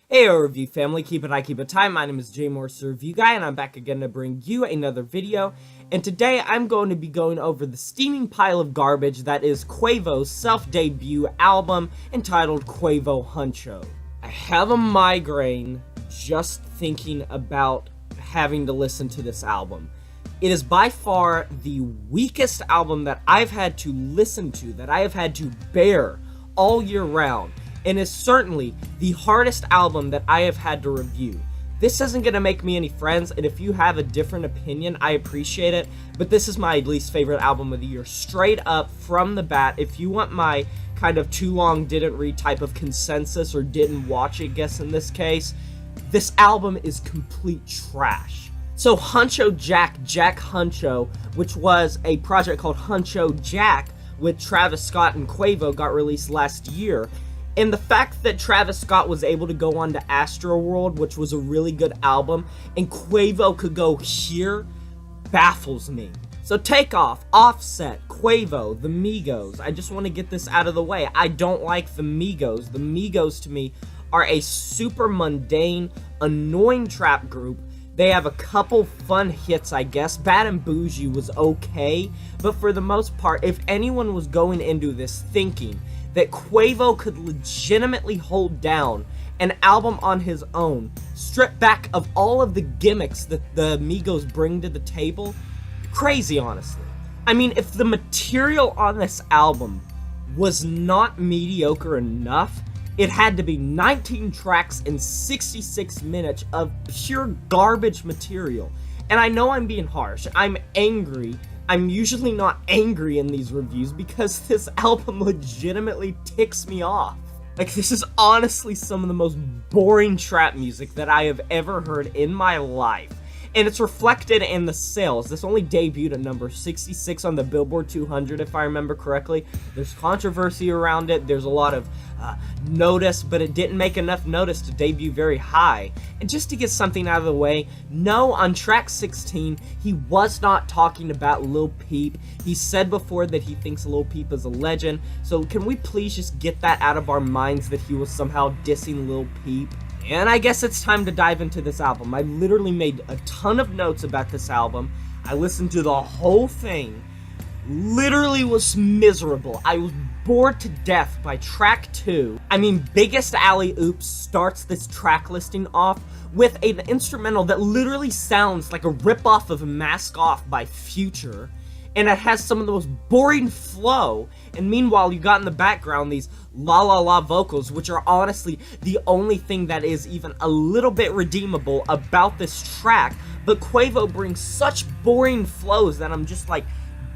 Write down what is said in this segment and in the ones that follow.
Hey review family, keep it high, keep it time. My name is J Morse Review Guy, and I'm back again to bring you another video. And today I'm going to be going over the steaming pile of garbage that is Quavo's self-debut album entitled Quavo Huncho. I have a migraine just thinking about having to listen to this album. It is by far the weakest album that I've had to listen to, that I have had to bear all year round. And is certainly the hardest album that I have had to review. This isn't going to make me any friends, and if you have a different opinion, I appreciate it, but this is my least favorite album of the year, straight up from the bat. If you want my kind of too long didn't read type of consensus, or didn't watch it guess in this case, this album is complete trash. So Huncho Jack Huncho, which was a project called Huncho Jack with Travis Scott and Quavo, got released last year. And the fact that Travis Scott was able to go on to Astroworld, which was a really good album, and Quavo could go here, baffles me. So Takeoff, Offset, Quavo, the Migos. I just want to get this out of the way. I don't like the Migos. The Migos to me are a super mundane, annoying trap group. They have a couple fun hits, I guess. Bad and Bougie was okay, but for the most part, if anyone was going into this thinking that Quavo could legitimately hold down an album on his own, stripped back of all of the gimmicks that the Migos bring to the table, crazy, honestly. I mean, if the material on this album was not mediocre enough, it had to be 19 tracks and 66 minutes of pure garbage material. And I know I'm being harsh, I'm angry. I'm usually not angry in these reviews because this album legitimately ticks me off. Like, this is honestly some of the most boring trap music that I have ever heard in my life. And it's reflected in the sales. This only debuted at number 66 on the Billboard 200, if I remember correctly. There's controversy around it. There's a lot of notice, but it didn't make enough notice to debut very high. And just to get something out of the way, no, on track 16, he was not talking about Lil Peep. He said before that he thinks Lil Peep is a legend. So can we please just get that out of our minds that he was somehow dissing Lil Peep? And I guess it's time to dive into this album. I literally made a ton of notes about this album. I listened to the whole thing. Literally was miserable. I was bored to death by track 2. I mean, Biggest Alley Oops starts this track listing off with an instrumental that literally sounds like a ripoff of Mask Off by Future. And it has some of the most boring flow, and meanwhile you got in the background these la la la vocals, which are honestly the only thing that is even a little bit redeemable about this track. But Quavo brings such boring flows that I'm just like,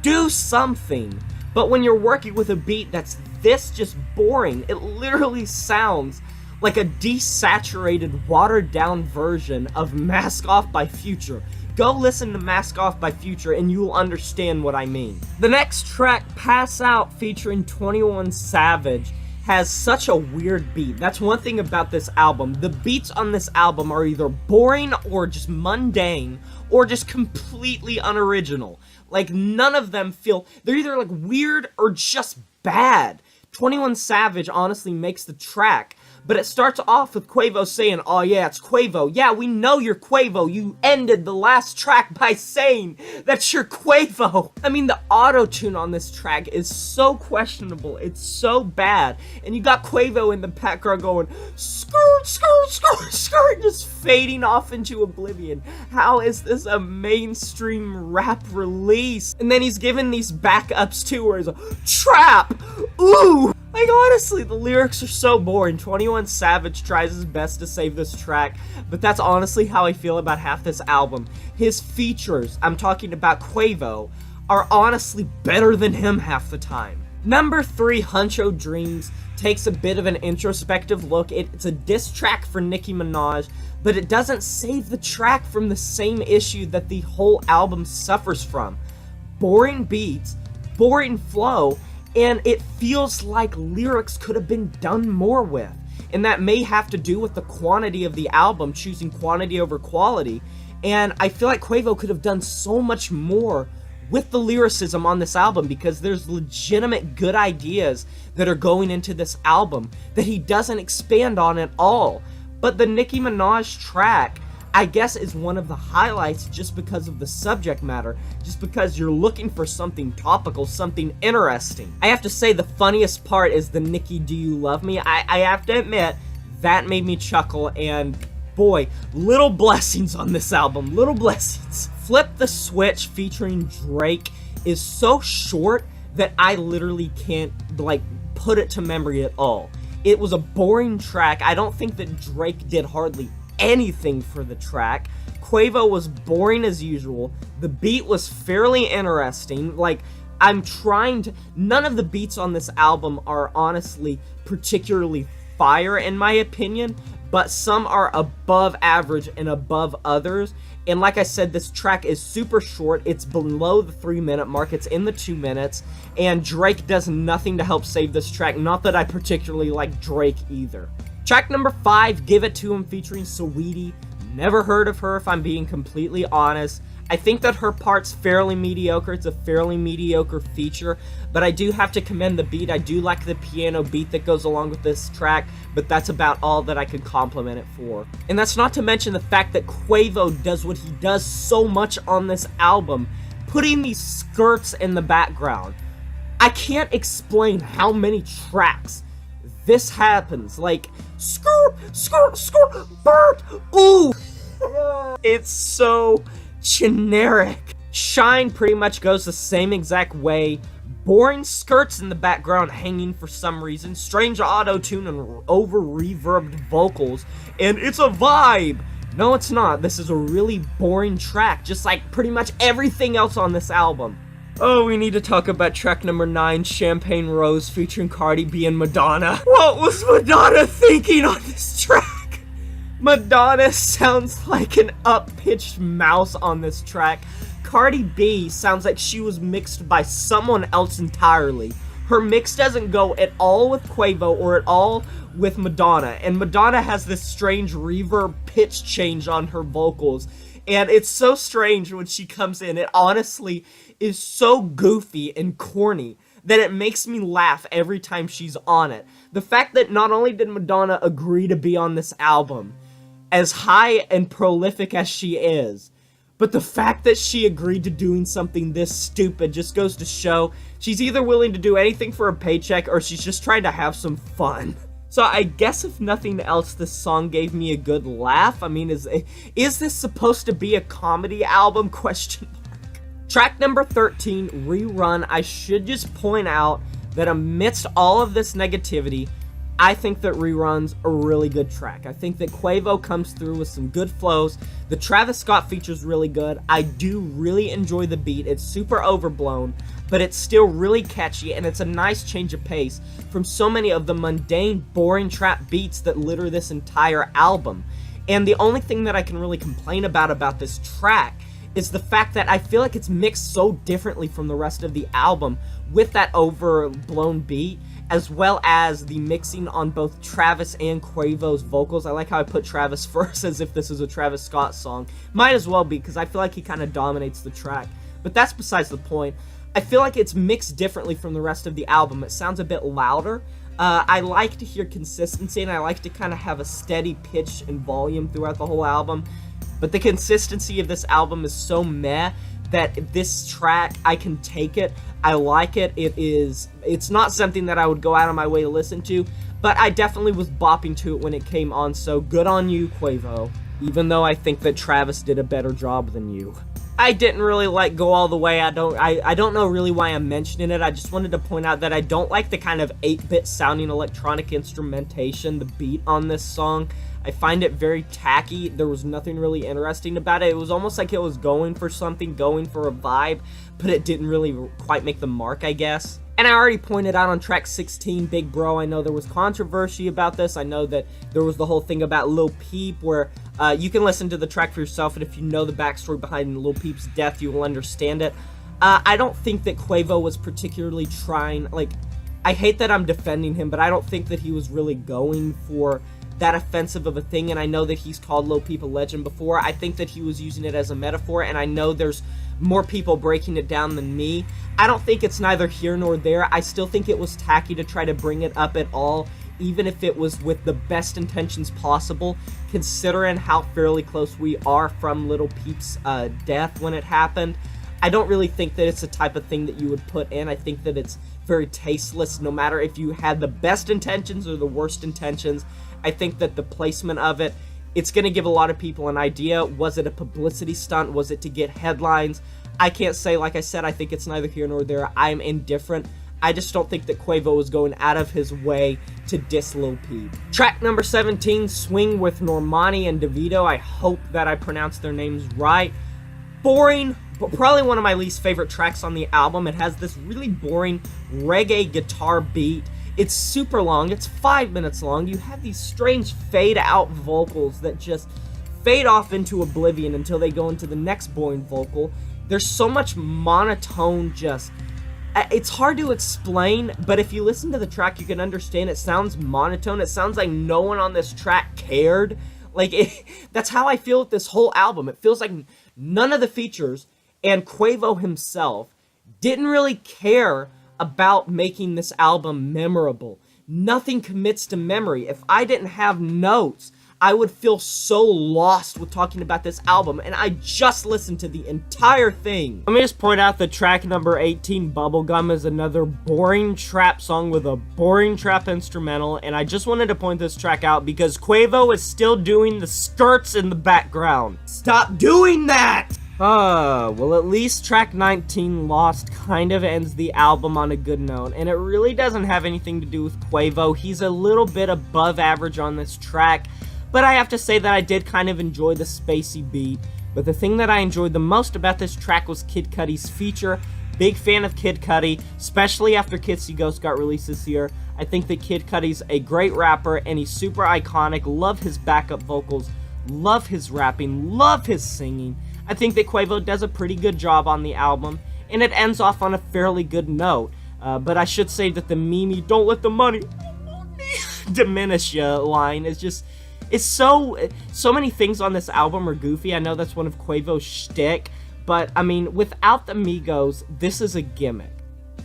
do something. But when you're working with a beat that's this just boring, it literally sounds like a desaturated, watered down version of Mask Off by Future. Go listen to Mask Off by Future and you will understand what I mean. The next track, Pass Out, featuring 21 Savage, has such a weird beat. That's one thing about this album. The beats on this album are either boring or just mundane or just completely unoriginal. Like, none of them feel, they're either like weird or just bad. 21 Savage honestly makes the track. But it starts off with Quavo saying, oh yeah, it's Quavo. Yeah, we know you're Quavo. You ended the last track by saying that you're Quavo. I mean, the auto-tune on this track is so questionable. It's so bad. And you got Quavo in the background going, skirt, skirt, skirt, skirt, just fading off into oblivion. How is this a mainstream rap release? And then he's given these backups too, where he's like, trap, ooh. Like, honestly, the lyrics are so boring. 21 Savage tries his best to save this track, but that's honestly how I feel about half this album. His features, I'm talking about Quavo, are honestly better than him half the time. Number 3, Huncho Dreams, takes a bit of an introspective look. It's a diss track for Nicki Minaj, but it doesn't save the track from the same issue that the whole album suffers from. Boring beats, boring flow, and it feels like lyrics could have been done more with. And that may have to do with the quantity of the album, choosing quantity over quality. And I feel like Quavo could have done so much more with the lyricism on this album, because there's legitimate good ideas that are going into this album that he doesn't expand on at all. But the Nicki Minaj track, I guess, is one of the highlights just because of the subject matter, just because you're looking for something topical, something interesting. I have to say the funniest part is the Nicki Do You Love Me? I have to admit, that made me chuckle, and boy, little blessings on this album, little blessings. Flip the Switch featuring Drake is so short that I literally can't, like, put it to memory at all. It was a boring track. I don't think that Drake did hardly anything for the track. Quavo was boring as usual. The beat was fairly interesting. Like, none of the beats on this album are honestly particularly fire in my opinion, but some are above average and above others. And like I said, this track is super short. It's below the 3-minute mark. It's in the 2 minutes. And Drake does nothing to help save this track. Not that I particularly like Drake either. Track number 5, Give It To Him featuring Saweetie. Never heard of her if I'm being completely honest. I think that her part's fairly mediocre. It's a fairly mediocre feature, but I do have to commend the beat. I do like the piano beat that goes along with this track, but that's about all that I could compliment it for. And that's not to mention the fact that Quavo does what he does so much on this album, putting these skirts in the background. I can't explain how many tracks this happens. Like, skirt, skirt, skirt, Bert, ooh. It's so generic. Shine pretty much goes the same exact way. Boring skirts in the background hanging for some reason. Strange auto-tune and over-reverbed vocals. And it's a vibe. No, it's not. This is a really boring track, just like pretty much everything else on this album. Oh, we need to talk about track number 9, Champagne Rose, featuring Cardi B and Madonna. What was Madonna thinking on this track? Madonna sounds like an up-pitched mouse on this track. Cardi B sounds like she was mixed by someone else entirely. Her mix doesn't go at all with Quavo or at all with Madonna. And Madonna has this strange reverb pitch change on her vocals. And it's so strange when she comes in. It honestly is so goofy and corny that it makes me laugh every time she's on it. The fact that not only did Madonna agree to be on this album, as high and prolific as she is, but the fact that she agreed to doing something this stupid just goes to show she's either willing to do anything for a paycheck or she's just trying to have some fun. So I guess if nothing else, this song gave me a good laugh. I mean, is this supposed to be a comedy album? Question mark. Track number 13, Rerun. I should just point out that amidst all of this negativity, I think that Rerun's a really good track. I think that Quavo comes through with some good flows. The Travis Scott feature's really good. I do really enjoy the beat. It's super overblown, but it's still really catchy, and it's a nice change of pace from so many of the mundane, boring trap beats that litter this entire album. And the only thing that I can really complain about this track is the fact that I feel like it's mixed so differently from the rest of the album with that overblown beat, as well as the mixing on both Travis and Quavo's vocals. I like how I put Travis first as if this is a Travis Scott song. Might as well be, because I feel like he kind of dominates the track. But that's besides the point. I feel like it's mixed differently from the rest of the album. It sounds a bit louder. I like to hear consistency, and I like to kind of have a steady pitch and volume throughout the whole album. But the consistency of this album is so meh that this track, I can take it. I like it. It's not something that I would go out of my way to listen to, but I definitely was bopping to it when it came on, so good on you, Quavo. Even though I think that Travis did a better job than you. I didn't really like Go All The Way. I don't know really why I'm mentioning it. I just wanted to point out that I don't like the kind of 8-bit sounding electronic instrumentation, the beat on this song. I find it very tacky. There was nothing really interesting about it. It was almost like it was going for something, going for a vibe, but it didn't really quite make the mark, I guess. And I already pointed out on track 16, Big Bro, I know there was controversy about this. I know that there was the whole thing about Lil Peep, where you can listen to the track for yourself, and if you know the backstory behind Lil Peep's death, you will understand it. I don't think that Quavo was particularly trying, like, I hate that I'm defending him, but I don't think that he was really going for that offensive of a thing, and I know that he's called Lil Peep a legend before. I think that he was using it as a metaphor, and I know there's more people breaking it down than me. I don't think it's neither here nor there. I still think it was tacky to try to bring it up at all even if it was with the best intentions possible, considering how fairly close we are from Lil Peep's death when it happened. I don't really think that it's the type of thing that you would put in. I think that it's very tasteless, no matter if you had the best intentions or the worst intentions. I think that the placement of it, it's going to give a lot of people an idea. Was it a publicity stunt? Was it to get headlines? I can't say. Like I said, I think it's neither here nor there. I'm indifferent. I just don't think that Quavo was going out of his way to diss Lil Peep. Track number 17, Swing with Normani and Davido. I hope that I pronounced their names right. Boring, but probably one of my least favorite tracks on the album. It has this really boring reggae guitar beat. It's super long. It's 5 minutes long. You have these strange fade-out vocals that just fade off into oblivion until they go into the next boring vocal. There's so much monotone just... It's hard to explain, but if you listen to the track, you can understand it sounds monotone. It sounds like no one on this track cared. That's how I feel with this whole album. It feels like none of the features and Quavo himself didn't really care about making this album memorable. Nothing commits to memory. If I didn't have notes, I would feel so lost with talking about this album, and I just listened to the entire thing. Let me just point out that track number 18, Bubblegum, is another boring trap song with a boring trap instrumental, and I just wanted to point this track out because Quavo is still doing the skirts in the background. Stop doing that! Well, at least track 19, Lost, kind of ends the album on a good note, and it really doesn't have anything to do with Quavo. He's a little bit above average on this track, but I have to say that I did kind of enjoy the spacey beat. But the thing that I enjoyed the most about this track was Kid Cudi's feature. Big fan of Kid Cudi, especially after Kitsy Ghost got released this year. I think that Kid Cudi's a great rapper, and he's super iconic. Love his backup vocals, love his rapping, love his singing. I think that Quavo does a pretty good job on the album, and it ends off on a fairly good note. But I should say that the Mimi, don't let the money diminish ya line is just... It's so many things on this album are goofy. I know that's one of Quavo's shtick, but I mean, without the Migos, this is a gimmick.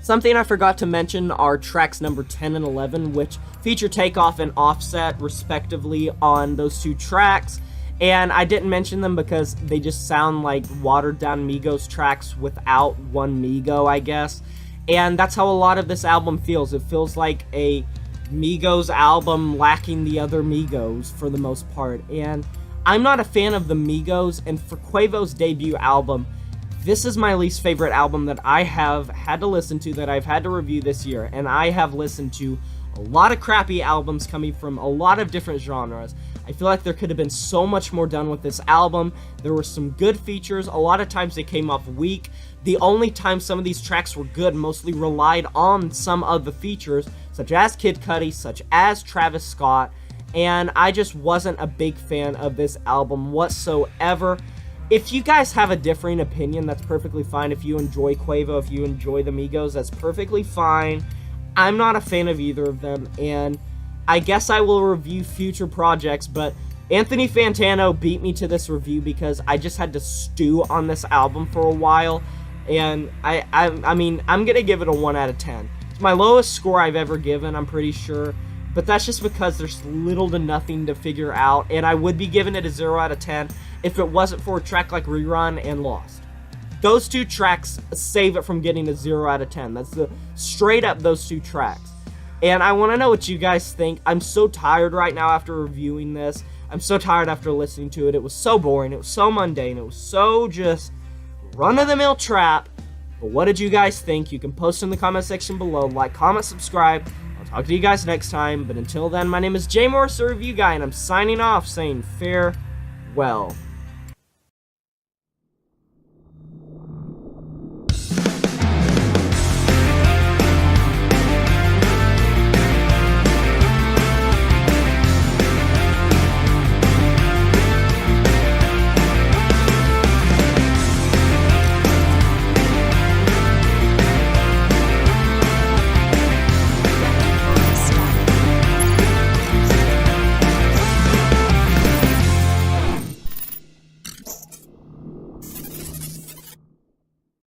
Something I forgot to mention are tracks number 10 and 11, which feature Takeoff and Offset, respectively, on those two tracks. And I didn't mention them because they just sound like watered-down Migos tracks without one Migo, I guess. And that's how a lot of this album feels. It feels like a Migos album lacking the other Migos for the most part, and I'm not a fan of the Migos, and for Quavo's debut album, this is my least favorite album that I have had to listen to, that I've had to review this year, and I have listened to a lot of crappy albums coming from a lot of different genres. I feel like there could have been so much more done with this album. There were some good features. A lot of times they came off weak. The only time some of these tracks were good mostly relied on some of the features, such as Kid Cudi, such as Travis Scott, and I just wasn't a big fan of this album whatsoever. If you guys have a differing opinion, that's perfectly fine. If you enjoy Quavo, if you enjoy the Migos, that's perfectly fine. I'm not a fan of either of them, and I guess I will review future projects, but Anthony Fantano beat me to this review because I just had to stew on this album for a while, and I mean, I'm gonna give it a 1 out of 10. It's my lowest score I've ever given, I'm pretty sure, but that's just because there's little to nothing to figure out, and I would be giving it a 0 out of 10 if it wasn't for a track like Rerun and Lost. Those two tracks save it from getting a 0 out of 10. That's the straight up those two tracks. And I want to know what you guys think. I'm so tired right now after reviewing this. I'm so tired after listening to it. It was so boring. It was so mundane. It was so just run-of-the-mill trap. But what did you guys think? You can post in the comment section below. Like, comment, subscribe. I'll talk to you guys next time. But until then, my name is Jay Morris, the Review Guy, and I'm signing off saying farewell.